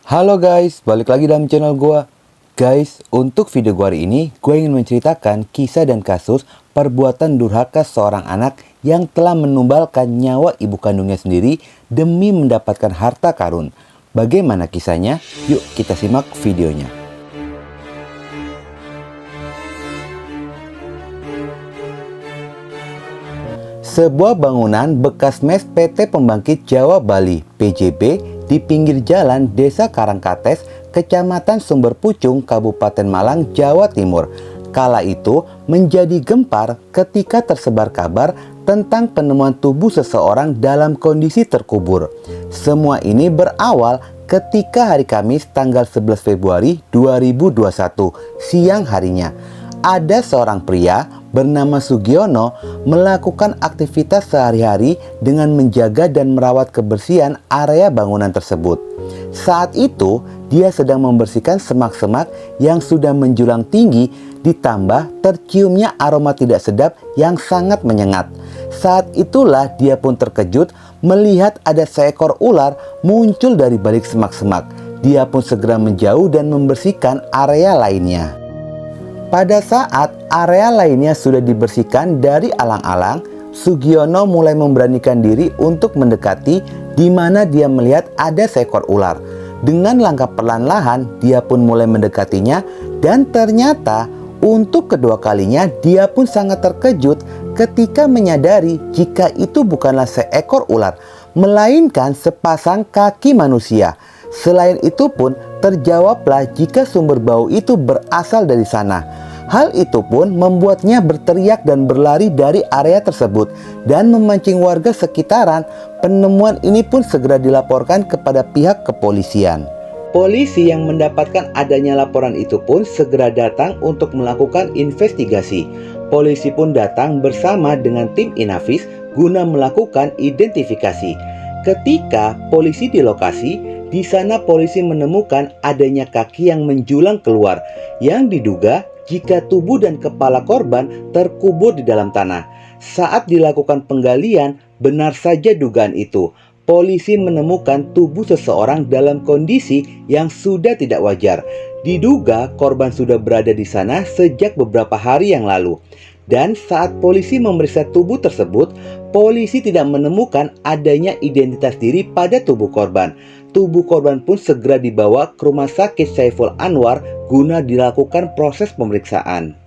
Halo guys, balik lagi dalam channel gua. Guys, untuk video gua hari ini, gue ingin menceritakan kisah dan kasus perbuatan durhaka seorang anak yang telah menumbalkan nyawa ibu kandungnya sendiri demi mendapatkan harta karun. Bagaimana kisahnya? Yuk kita simak videonya. Sebuah bangunan bekas mes PT Pembangkit Jawa Bali (PJB) di pinggir jalan Desa Karangkates, Kecamatan Sumber Pucung, Kabupaten Malang, Jawa Timur. Kala itu menjadi gempar ketika tersebar kabar tentang penemuan tubuh seseorang dalam kondisi terkubur. Semua ini berawal ketika hari Kamis tanggal 11 Februari 2021 siang harinya. Ada seorang pria bernama Sugiono melakukan aktivitas sehari-hari dengan menjaga dan merawat kebersihan area bangunan tersebut. Saat itu, dia sedang membersihkan semak-semak yang sudah menjulang tinggi, ditambah terciumnya aroma tidak sedap yang sangat menyengat. Saat itulah dia pun terkejut melihat ada seekor ular muncul dari balik semak-semak. Dia pun segera menjauh dan membersihkan area lainnya. Pada saat area lainnya sudah dibersihkan dari alang-alang, Sugiono mulai memberanikan diri untuk mendekati, di mana dia melihat ada seekor ular. Dengan langkah perlahan-lahan, dia pun mulai mendekatinya, dan ternyata untuk kedua kalinya dia pun sangat terkejut ketika menyadari jika itu bukanlah seekor ular, melainkan sepasang kaki manusia. Selain itu pun terjawablah jika sumber bau itu berasal dari sana. Hal itu pun membuatnya berteriak dan berlari dari area tersebut dan memancing warga sekitaran. Penemuan ini pun segera dilaporkan kepada pihak kepolisian. Polisi yang mendapatkan adanya laporan itu pun segera datang untuk melakukan investigasi. Polisi pun datang bersama dengan tim Inavis guna melakukan identifikasi. Ketika polisi di lokasi, di sana polisi menemukan adanya kaki yang menjulang keluar yang diduga jika tubuh dan kepala korban terkubur di dalam tanah. Saat dilakukan penggalian, benar saja dugaan itu. Polisi menemukan tubuh seseorang dalam kondisi yang sudah tidak wajar. Diduga korban sudah berada di sana sejak beberapa hari yang lalu. Dan saat polisi memeriksa tubuh tersebut, polisi tidak menemukan adanya identitas diri pada tubuh korban. Tubuh korban pun segera dibawa ke Rumah Sakit Saiful Anwar guna dilakukan proses pemeriksaan.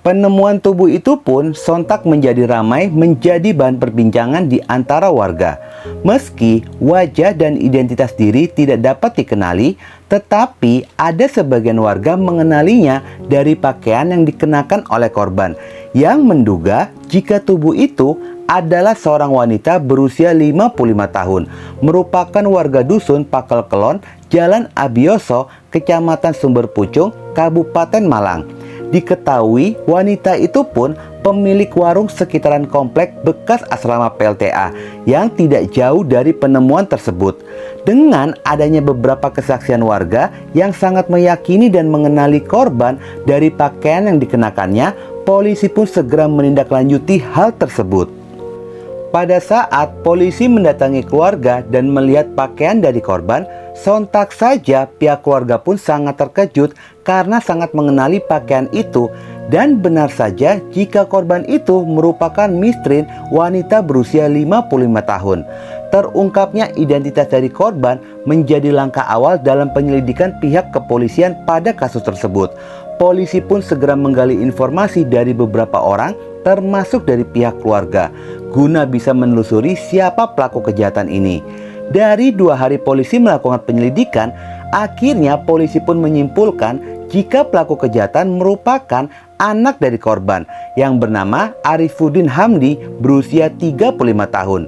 Penemuan tubuh itu pun sontak menjadi ramai, menjadi bahan perbincangan di antara warga. Meski wajah dan identitas diri tidak dapat dikenali, tetapi ada sebagian warga mengenalinya dari pakaian yang dikenakan oleh korban, yang menduga jika tubuh itu adalah seorang wanita berusia 55 tahun, merupakan warga dusun Pakel Kelon, Jalan Abioso, Kecamatan Sumber Pucung, Kabupaten Malang. Diketahui wanita itu pun pemilik warung sekitaran komplek bekas asrama PLTA yang tidak jauh dari penemuan tersebut. Dengan adanya beberapa kesaksian warga yang sangat meyakini dan mengenali korban dari pakaian yang dikenakannya, polisi pun segera menindaklanjuti hal tersebut. Pada saat polisi mendatangi keluarga dan melihat pakaian dari korban, sontak saja pihak keluarga pun sangat terkejut karena sangat mengenali pakaian itu. Dan benar saja jika korban itu merupakan Mistrin, wanita berusia 55 tahun. Terungkapnya identitas dari korban menjadi langkah awal dalam penyelidikan pihak kepolisian pada kasus tersebut. Polisi pun segera menggali informasi dari beberapa orang, termasuk dari pihak keluarga, guna bisa menelusuri siapa pelaku kejahatan ini. Dari 2 hari polisi melakukan penyelidikan, akhirnya polisi pun menyimpulkan jika pelaku kejahatan merupakan anak dari korban yang bernama Arifuddin Hamdi berusia 35 tahun.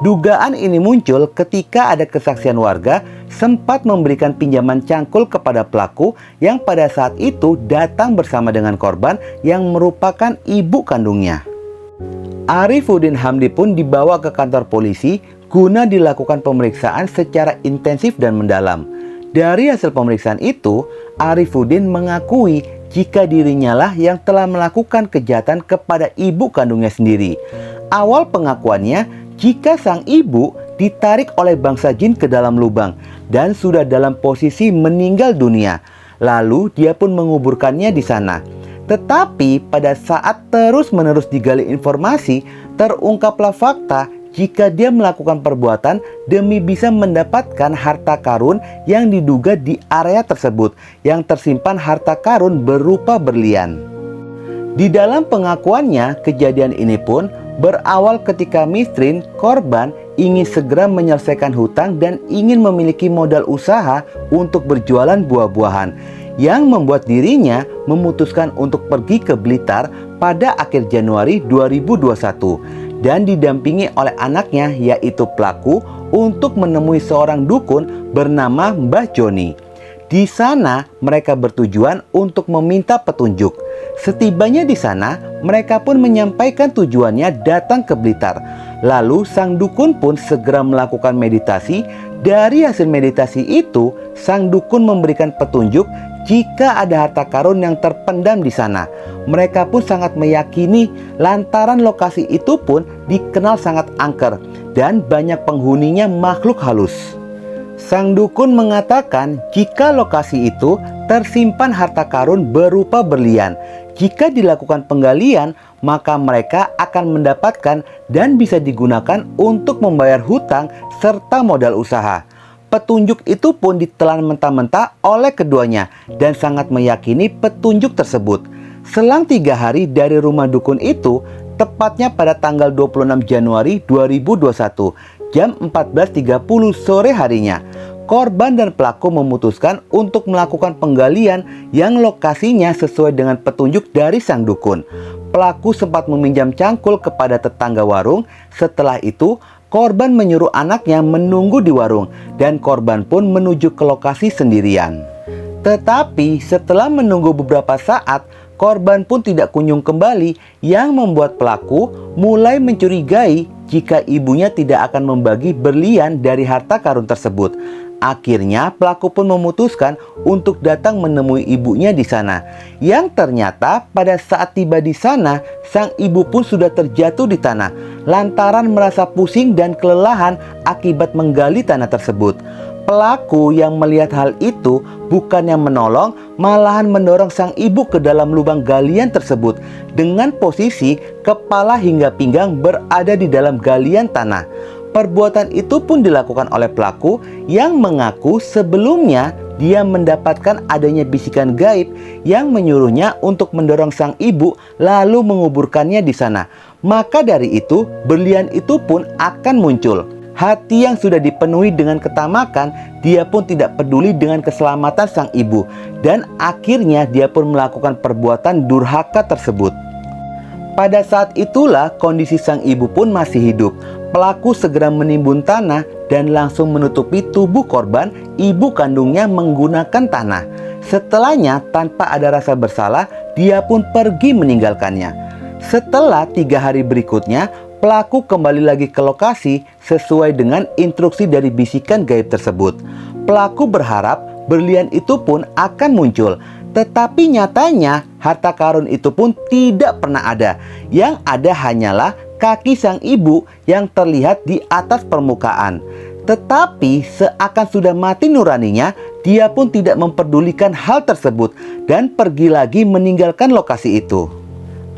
Dugaan ini muncul ketika ada kesaksian warga sempat memberikan pinjaman cangkul kepada pelaku yang pada saat itu datang bersama dengan korban yang merupakan ibu kandungnya. Arifuddin Hamdi pun dibawa ke kantor polisi guna dilakukan pemeriksaan secara intensif dan mendalam. Dari hasil pemeriksaan itu, Arifuddin mengakui jika dirinya lah yang telah melakukan kejahatan kepada ibu kandungnya sendiri. Awal pengakuannya, jika sang ibu ditarik oleh bangsa jin ke dalam lubang dan sudah dalam posisi meninggal dunia. Lalu dia pun menguburkannya di sana. Tetapi pada saat terus-menerus digali informasi, terungkaplah fakta jika dia melakukan perbuatan demi bisa mendapatkan harta karun yang diduga di area tersebut, yang tersimpan harta karun berupa berlian. Di dalam pengakuannya, kejadian ini pun berawal ketika Mistrin, korban, ingin segera menyelesaikan hutang dan ingin memiliki modal usaha untuk berjualan buah-buahan, yang membuat dirinya memutuskan untuk pergi ke Blitar pada akhir Januari 2021 dan didampingi oleh anaknya yaitu pelaku untuk menemui seorang dukun bernama Mbah Joni. Di sana mereka bertujuan untuk meminta petunjuk. Setibanya di sana, mereka pun menyampaikan tujuannya datang ke Blitar. Lalu sang dukun pun segera melakukan meditasi. Dari hasil meditasi itu, sang dukun memberikan petunjuk jika ada harta karun yang terpendam di sana. Mereka pun sangat meyakini lantaran lokasi itu pun dikenal sangat angker dan banyak penghuninya makhluk halus. Sang dukun mengatakan jika lokasi itu tersimpan harta karun berupa berlian. Jika dilakukan penggalian, maka mereka akan mendapatkan dan bisa digunakan untuk membayar hutang serta modal usaha. Petunjuk itu pun ditelan mentah-mentah oleh keduanya dan sangat meyakini petunjuk tersebut. Selang 3 hari dari rumah dukun itu, tepatnya pada tanggal 26 Januari 2021, jam 14.30 sore harinya, korban dan pelaku memutuskan untuk melakukan penggalian yang lokasinya sesuai dengan petunjuk dari sang dukun. Pelaku sempat meminjam cangkul kepada tetangga warung. Setelah itu, korban menyuruh anaknya menunggu di warung dan korban pun menuju ke lokasi sendirian. Tetapi setelah menunggu beberapa saat, korban pun tidak kunjung kembali, yang membuat pelaku mulai mencurigai jika ibunya tidak akan membagi berlian dari harta karun tersebut. Akhirnya pelaku pun memutuskan untuk datang menemui ibunya di sana. Yang ternyata pada saat tiba di sana, sang ibu pun sudah terjatuh di tanah lantaran merasa pusing dan kelelahan akibat menggali tanah tersebut. Pelaku yang melihat hal itu bukannya menolong, malahan mendorong sang ibu ke dalam lubang galian tersebut dengan posisi kepala hingga pinggang berada di dalam galian tanah. Perbuatan itu pun dilakukan oleh pelaku yang mengaku sebelumnya dia mendapatkan adanya bisikan gaib yang menyuruhnya untuk mendorong sang ibu lalu menguburkannya di sana. Maka dari itu, berlian itu pun akan muncul. Hati yang sudah dipenuhi dengan ketamakan, dia pun tidak peduli dengan keselamatan sang ibu dan akhirnya dia pun melakukan perbuatan durhaka tersebut. Pada saat itulah kondisi sang ibu pun masih hidup. Pelaku segera menimbun tanah dan langsung menutupi tubuh korban ibu kandungnya menggunakan tanah. Setelahnya, tanpa ada rasa bersalah, dia pun pergi meninggalkannya. Setelah 3 hari berikutnya, pelaku kembali lagi ke lokasi sesuai dengan instruksi dari bisikan gaib tersebut. Pelaku berharap berlian itu pun akan muncul. Tetapi nyatanya harta karun itu pun tidak pernah ada. Yang ada hanyalah kaki sang ibu yang terlihat di atas permukaan. Tetapi seakan sudah mati nuraninya, dia pun tidak memperdulikan hal tersebut dan pergi lagi meninggalkan lokasi itu.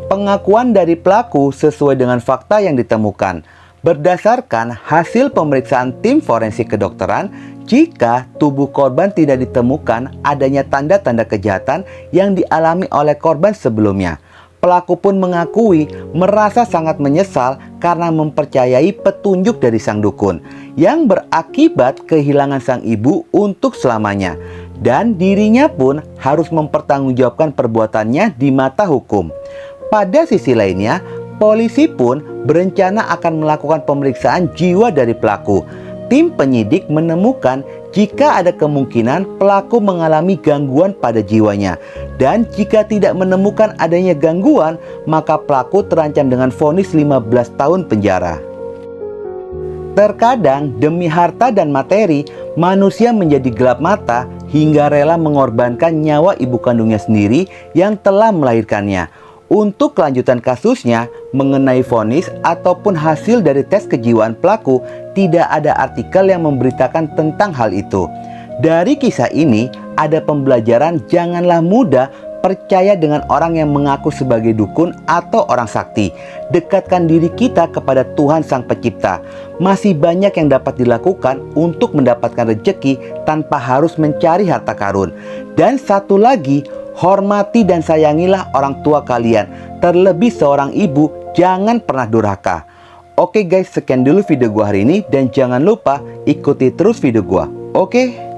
Pengakuan dari pelaku sesuai dengan fakta yang ditemukan. Berdasarkan hasil pemeriksaan tim forensik kedokteran, jika tubuh korban tidak ditemukan adanya tanda-tanda kejahatan yang dialami oleh korban sebelumnya. Pelaku pun mengakui merasa sangat menyesal karena mempercayai petunjuk dari sang dukun yang berakibat kehilangan sang ibu untuk selamanya. Dan dirinya pun harus mempertanggungjawabkan perbuatannya di mata hukum. Pada sisi lainnya, polisi pun berencana akan melakukan pemeriksaan jiwa dari pelaku. Tim penyidik menemukan jika ada kemungkinan pelaku mengalami gangguan pada jiwanya. Dan jika tidak menemukan adanya gangguan, maka pelaku terancam dengan vonis 15 tahun penjara. Terkadang demi harta dan materi, manusia menjadi gelap mata hingga rela mengorbankan nyawa ibu kandungnya sendiri yang telah melahirkannya. Untuk kelanjutan kasusnya mengenai vonis ataupun hasil dari tes kejiwaan pelaku, tidak ada artikel yang memberitakan tentang hal itu. Dari kisah ini ada pembelajaran, janganlah mudah percaya dengan orang yang mengaku sebagai dukun atau orang sakti. Dekatkan diri kita kepada Tuhan Sang Pencipta. Masih banyak yang dapat dilakukan untuk mendapatkan rezeki tanpa harus mencari harta karun. Dan satu lagi, hormati dan sayangilah orang tua kalian. Terlebih seorang ibu, jangan pernah durhaka. Oke guys, sekian dulu video gua hari ini, dan jangan lupa ikuti terus video gua. Oke?